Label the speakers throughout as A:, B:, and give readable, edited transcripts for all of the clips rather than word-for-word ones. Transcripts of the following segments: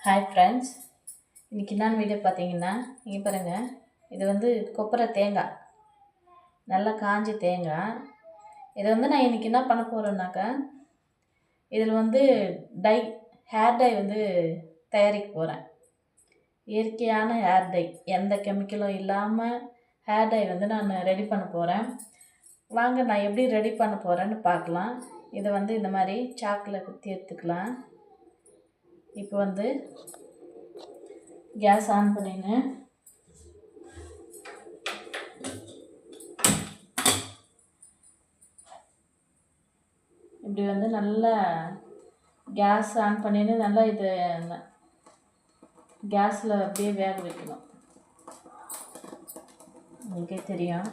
A: Hi friends, இன்றைக்கி நான் video பார்த்தீங்கன்னா இங்கே பாருங்கள். இது வந்து கொப்பரை தேங்காய், நல்லா காஞ்சி தேங்காய். இதை வந்து நான் இன்றைக்கி என்ன பண்ண போகிறேன்னாக்கா, இதில் வந்து ஹேர் டை வந்து தயாரிக்க போகிறேன். இயற்கையான ஹேர் டை, எந்த கெமிக்கலும் இல்லாமல் ஹேர் டை வந்து நான் ரெடி பண்ண போகிறேன். வாங்க நான் எப்படி ரெடி பண்ண போகிறேன்னு பார்க்கலாம். இதை வந்து இந்த மாதிரி சாக்கில் குத்தி எடுத்துக்கலாம். இப்போ வந்து கேஸ் ஆன் பண்ணின்னு இப்படி வந்து நல்லா கேஸ் ஆன் பண்ணின்னு நல்லா இது கேஸில் அப்படியே வேக வைக்கணும். உங்களுக்கே தெரியும்.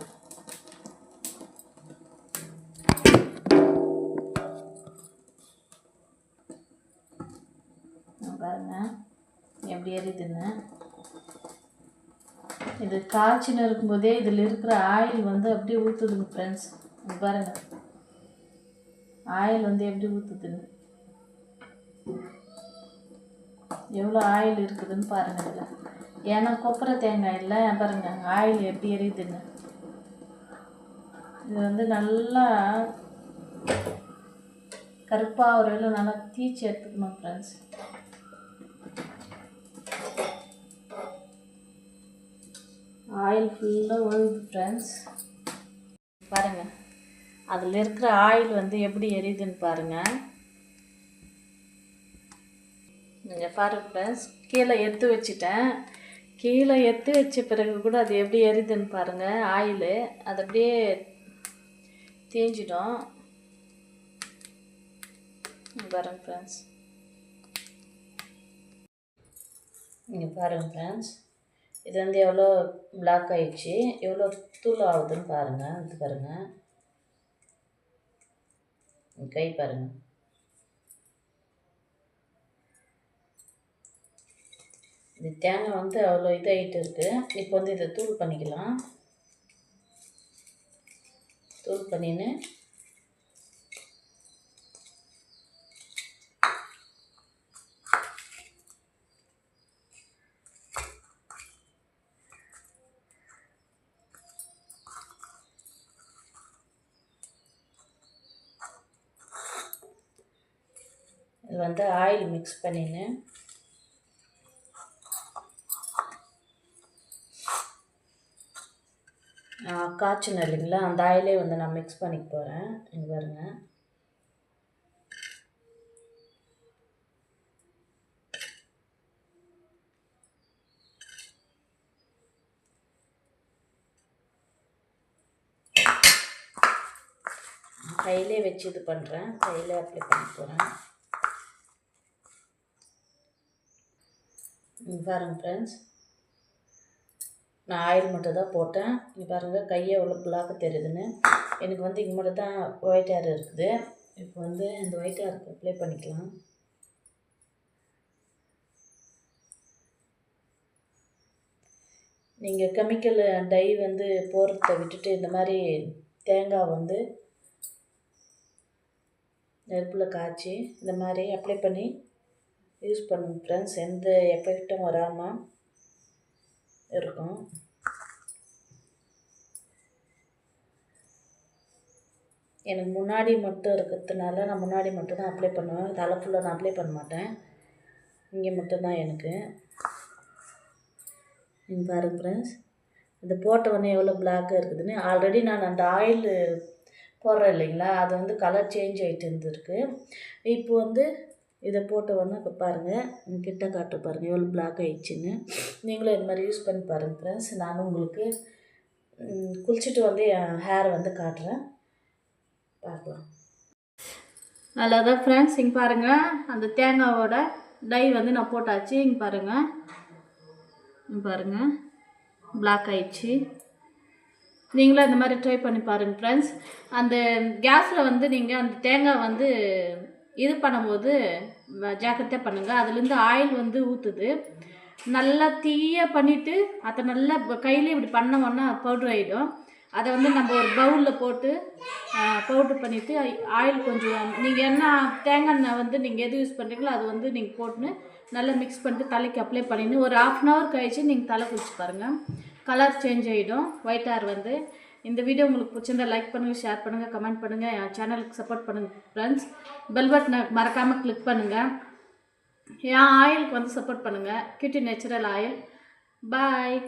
A: பாருங்க எப்படி எரியுதுன்னு. இது காய்ச்சின்னு இருக்கும்போதே இதில் இருக்கிற ஆயில் வந்து அப்படியே ஊற்றுதுங்க ஃப்ரெண்ட்ஸ். பாருங்க ஆயில் வந்து எப்படி ஊற்றுதுன்னு, எவ்வளோ ஆயில் இருக்குதுன்னு பாருங்கள் இதில். ஏன்னா கொப்பரை தேங்காய் இல்லை, பாருங்க ஆயில் எப்படி எரியுதுன்னு. இது வந்து நல்லா கருப்பாக ஒரு வேலை நல்லா தீச்சு எடுத்துக்கணும் ஃப்ரெண்ட்ஸ். ஆயில் ஃபுல்லாக ஒழுகுது ஃப்ரெண்ட்ஸ். பாருங்கள் அதில் இருக்கிற ஆயில் வந்து எப்படி எரியுதுன்னு பாருங்கள். நீங்கள் பாருங்கள் ஃப்ரெண்ட்ஸ், கீழே எடுத்து வச்சிட்டேன். கீழே எடுத்து வச்ச பிறகு கூட அது எப்படி எரியுதுன்னு பாருங்கள். ஆயில் அது அப்படியே தேஞ்சிடும். பாருங்கள் ஃப்ரெண்ட்ஸ், நீங்கள் பாருங்கள் ஃப்ரெண்ட்ஸ், இது வந்து எவ்வளோ பிளாக் ஆகிடுச்சு, எவ்வளோ தூள் ஆகுதுன்னு பாருங்கள். இது பாருங்கள், கை பாருங்கள். இந்த தேங்காய் வந்து அவ்வளோ இதாகிட்டு இருக்குது. இப்போ வந்து இதை தூள் பண்ணிக்கலாம். தூள் பண்ணின்னு இது வந்து ஆயில் மிக்ஸ் பண்ணின்னு காய்ச்சின இல்லைங்களா, அந்த ஆயிலே வந்து நான் மிக்ஸ் பண்ணிக்க போகிறேன். இங்கே பாருங்க. கையிலே வச்சு இது பண்ணுறேன், கையிலே அப்ளை பண்ண போகிறேன். பாருங்க ஃப்ரெண்ட்ஸ், நான் ஆயில் மட்டும் தான் போட்டேன். இங்கே பாருங்கள் கையை எவ்வளோ பிளாக்கு தெரியுதுன்னு. எனக்கு வந்து இங்கே மட்டும் தான் ஒயிட் ஹேர் இருக்குது. இப்போ வந்து இந்த ஒயிட் ஹேருக்கு அப்ளை பண்ணிக்கலாம். நீங்கள் கெமிக்கல் டை வந்து போடுறத விட்டுட்டு இந்த மாதிரி தேங்காய் வந்து நெருப்பில் காய்ச்சி இந்த மாதிரி அப்ளை பண்ணி யூஸ் பண்ணுங்க ஃப்ரெண்ட்ஸ். எந்த எஃபெக்டும் வராமல் இருக்கும். எனக்கு முன்னாடி மட்டும் இருக்கிறதுனால நான் முன்னாடி மட்டும் தான் அப்ளை பண்ணுவேன். தலை ஃபுல்லாக நான் அப்ளை பண்ண மாட்டேன், இங்கே மட்டும்தான் எனக்கு. நீங்கள் பாருங்க ஃப்ரெண்ட்ஸ், இது போட்ட உடனே எவ்வளோ பிளாக்காக இருக்குதுன்னு. ஆல்ரெடி நான் அந்த ஆயில் போடுறேன் இல்லைங்களா, அது வந்து கலர் சேஞ்ச் ஆகிட்டு இருந்திருக்கு. இப்போ வந்து இதை போட்ட உடனே இப்போ பாருங்கள், கிட்ட காட்டு பாருங்கள் எவ்வளோ பிளாக் ஆகிடுச்சின்னு. நீங்களும் இது மாதிரி யூஸ் பண்ணி பாருங்கள் ஃப்ரெண்ட்ஸ். நானும் உங்களுக்கு குளிச்சுட்டு வந்து என் ஹேர் வந்து காட்டுறேன், பார்க்கலாம். அவ்வளோதான் ஃப்ரெண்ட்ஸ். இங்கே பாருங்கள், அந்த தேங்காவோட டை வந்து நான் போட்டாச்சு. இங்கே பாருங்கள், பாருங்கள் பிளாக் ஆகிடுச்சு. நீங்களும் இந்த மாதிரி ட்ரை பண்ணி பாருங்கள் ஃப்ரெண்ட்ஸ். அந்த கேஸில் வந்து நீங்கள் அந்த தேங்காய் வந்து இது பண்ணும்போது ஜாக்கிரதையாக பண்ணுங்கள். அதுலேருந்து ஆயில் வந்து ஊற்றுது. நல்லா தீய பண்ணிவிட்டு அதை நல்லா கையிலே இப்படி பண்ணோம்னா பவுட்ரு ஆகிடும். அதை வந்து நம்ம ஒரு பவுலில் போட்டு பவுட்ரு பண்ணிவிட்டு ஆயில் கொஞ்சம் நீங்கள் என்ன தேங்காய் எண்ணெய் வந்து நீங்கள் எது யூஸ் பண்ணுறீங்களோ அது வந்து நீங்கள் போட்டுன்னு நல்லா மிக்ஸ் பண்ணிட்டு தலைக்கு அப்ளை பண்ணின்னு ஒரு 1/2 hour கழிச்சு நீங்கள் தலை குளிச்சு பாருங்கள். கலர் சேஞ்ச் ஆகிடும். ஒயிட் ஹேர் வந்து. இந்த வீடியோ உங்களுக்கு பிடிச்சிருந்தா லைக் பண்ணுங்கள், ஷேர் பண்ணுங்கள், கமெண்ட் பண்ணுங்கள். என் சேனலுக்கு சப்போர்ட் பண்ணுங்கள் ஃப்ரெண்ட்ஸ். பெல் பட்டனை மறக்காமல் கிளிக் பண்ணுங்கள். என் ஆயிலுக்கு வந்து சப்போர்ட் பண்ணுங்கள். கியூட்டி நேச்சுரல் ஆயில். பாய்.